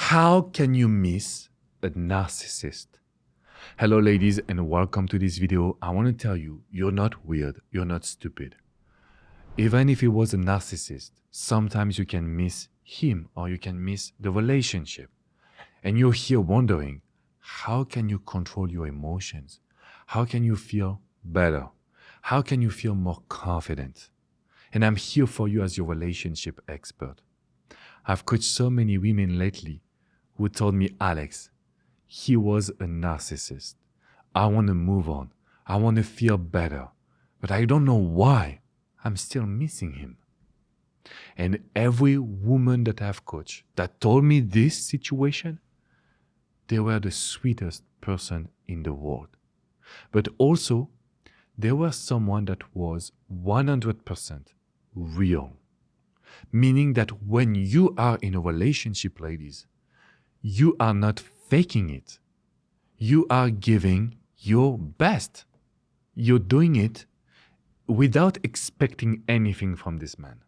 How can you miss a narcissist? Hello ladies and welcome to this video. I want to tell you, you're not weird, you're not stupid. Even if he was a narcissist, sometimes you can miss him or you can miss the relationship. And you're here wondering, how can you control your emotions? How can you feel better? How can you feel more confident? And I'm here for you as your relationship expert. I've coached so many women lately who told me, Alex, he was a narcissist. I want to move on. I want to feel better. But I don't know why I'm still missing him. And every woman that I've coached that told me this situation, they were the sweetest person in the world. But also, they were someone that was 100% real. Meaning that when you are in a relationship, ladies, you are not faking it. You are giving your best. You're doing it without expecting anything from this man.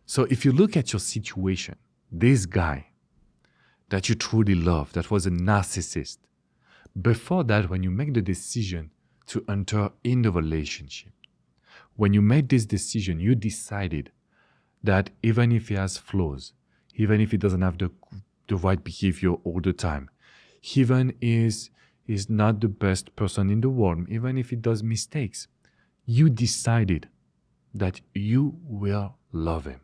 So if you look at your situation, this guy that you truly love, that was a narcissist, before that, when you make the decision to enter in the relationship, when you made this decision, you decided that even if he has flaws, even if he doesn't have the right behavior all the time, even if he's not the best person in the world, even if he does mistakes, you decided that you will love him.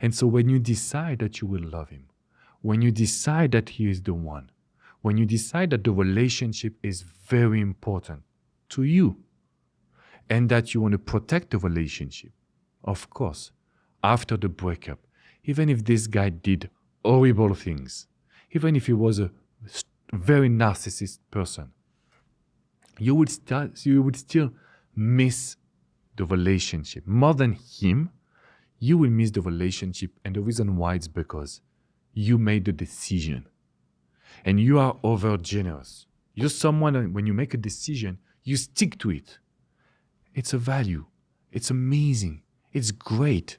And so when you decide that you will love him, when you decide that he is the one, when you decide that the relationship is very important to you, and that you want to protect the relationship, of course, after the breakup, even if this guy did horrible things, even if he was a very narcissist person, you would still miss the relationship. More than him, you will miss the relationship. And the reason why is because you made the decision. And you are over generous. You're someone, when you make a decision, you stick to it. It's a value. It's amazing. It's great.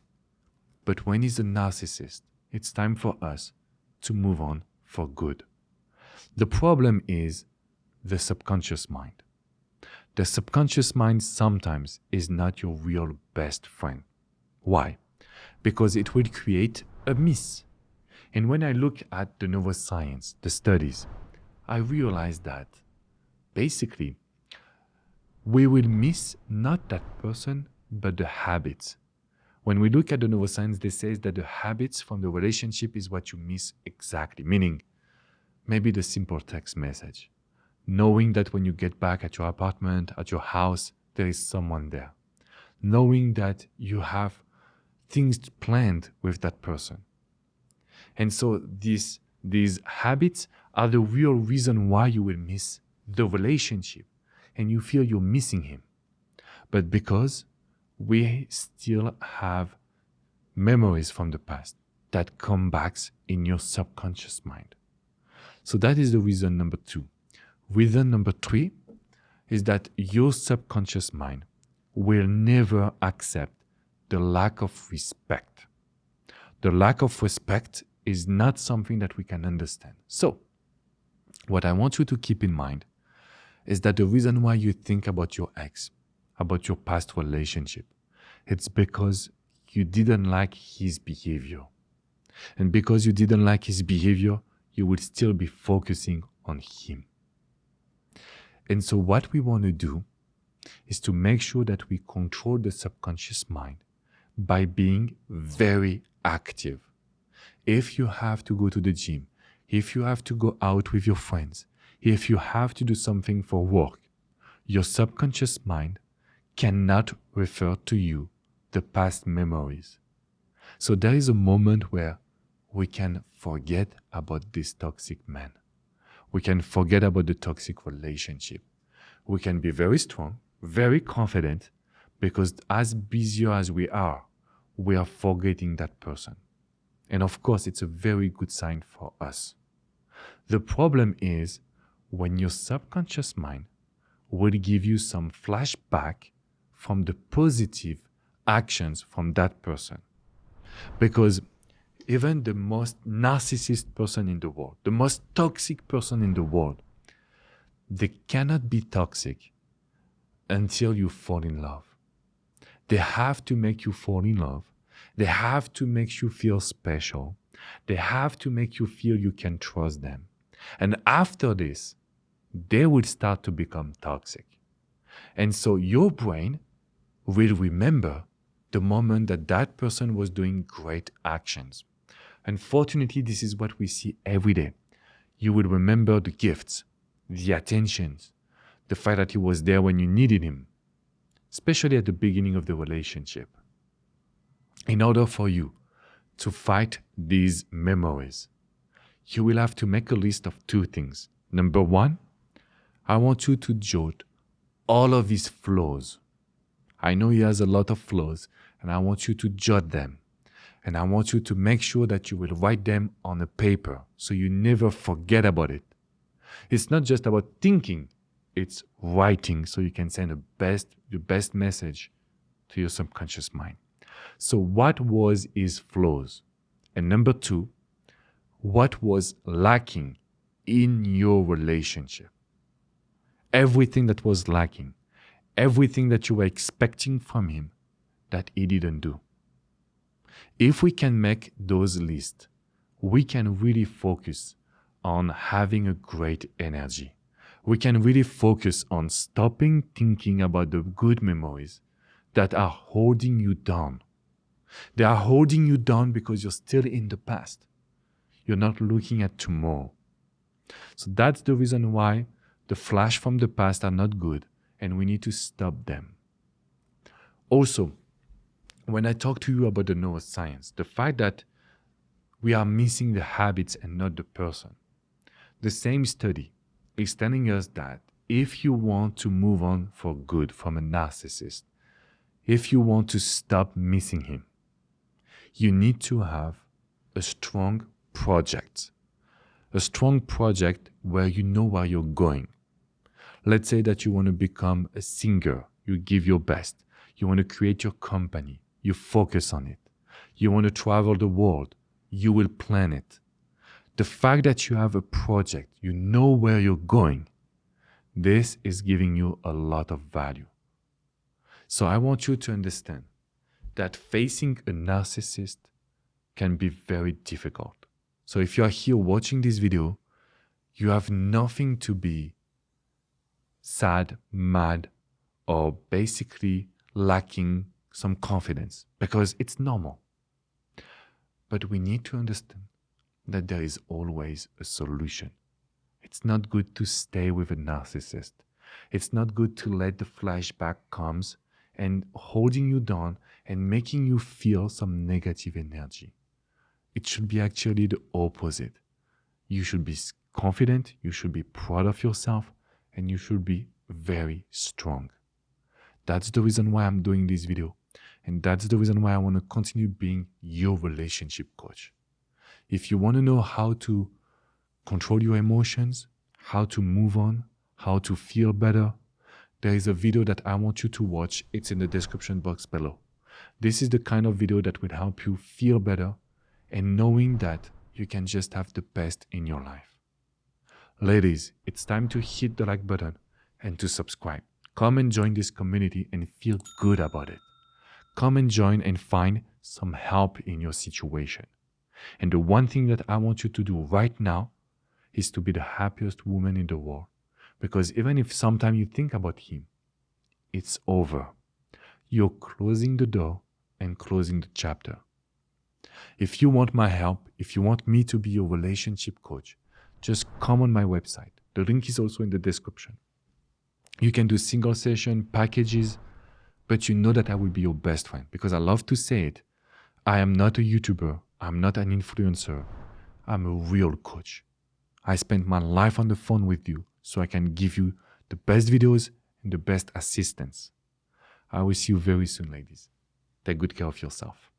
But when he's a narcissist, it's time for us to move on for good. The problem is the subconscious mind. The subconscious mind sometimes is not your real best friend. Why? Because it will create a miss. And when I look at the neuroscience, the studies, I realize that basically we will miss not that person, but the habits. When we look at the neuroscience, they say that the habits from the relationship is what you miss exactly. Meaning, maybe the simple text message. Knowing that when you get back at your apartment, at your house, there is someone there. Knowing that you have things planned with that person. And so these habits are the real reason why you will miss the relationship and you feel you're missing him. But because we still have memories from the past that come back in your subconscious mind. So that is the reason number 2. Reason number 3 is that your subconscious mind will never accept the lack of respect. The lack of respect is not something that we can understand. So what I want you to keep in mind is that the reason why you think about your ex, about your past relationship, it's because you didn't like his behavior. And because you didn't like his behavior, you would still be focusing on him. And so what we want to do is to make sure that we control the subconscious mind by being very active. If you have to go to the gym, if you have to go out with your friends, if you have to do something for work, your subconscious mind cannot refer to you the past memories. So there is a moment where we can forget about this toxic man. We can forget about the toxic relationship. We can be very strong, very confident, because as busy as we are forgetting that person. And of course, it's a very good sign for us. The problem is when your subconscious mind will give you some flashback from the positive actions from that person. Because even the most narcissist person in the world, the most toxic person in the world, they cannot be toxic until you fall in love. They have to make you fall in love. They have to make you feel special. They have to make you feel you can trust them. And after this, they will start to become toxic. And so your brain will remember the moment that that person was doing great actions. Unfortunately, this is what we see every day. You will remember the gifts, the attentions, the fact that he was there when you needed him, especially at the beginning of the relationship. In order for you to fight these memories, you will have to make a list of 2 things. Number 1, I want you to jot all of his flaws. I know he has a lot of flaws, and I want you to jot them. And I want you to make sure that you will write them on a paper so you never forget about it. It's not just about thinking, it's writing so you can send the best message to your subconscious mind. So what was his flaws? And number 2, what was lacking in your relationship? Everything that was lacking, everything that you were expecting from him that he didn't do. If we can make those lists, we can really focus on having a great energy. We can really focus on stopping thinking about the good memories that are holding you down. They are holding you down because you're still in the past. You're not looking at tomorrow. So that's the reason why the flash from the past are not good, and we need to stop them. Also, when I talk to you about the neuroscience, the fact that we are missing the habits and not the person, the same study is telling us that if you want to move on for good from a narcissist, if you want to stop missing him, you need to have a strong project. A strong project where you know where you're going. Let's say that you want to become a singer. You give your best. You want to create your company. You focus on it. You want to travel the world. You will plan it. The fact that you have a project, you know where you're going, this is giving you a lot of value. So I want you to understand that facing a narcissist can be very difficult. So if you are here watching this video, you have nothing to be sad, mad, or basically lacking some confidence, because it's normal. But we need to understand that there is always a solution. It's not good to stay with a narcissist. It's not good to let the flashback comes and holding you down and making you feel some negative energy. It should be actually the opposite. You should be confident, you should be proud of yourself, and you should be very strong. That's the reason why I'm doing this video. And that's the reason why I want to continue being your relationship coach. If you want to know how to control your emotions, how to move on, how to feel better, there is a video that I want you to watch. It's in the description box below. This is the kind of video that will help you feel better and knowing that you can just have the best in your life. Ladies, it's time to hit the like button and to subscribe. Come and join this community and feel good about it. Come and join and find some help in your situation. And the one thing that I want you to do right now is to be the happiest woman in the world. Because even if sometimes you think about him, it's over. You're closing the door and closing the chapter. If you want my help, if you want me to be your relationship coach, just come on my website. The link is also in the description. You can do single session packages, but you know that I will be your best friend because I love to say it. I am not a YouTuber. I'm not an influencer. I'm a real coach. I spend my life on the phone with you so I can give you the best videos and the best assistance. I will see you very soon, ladies. Take good care of yourself.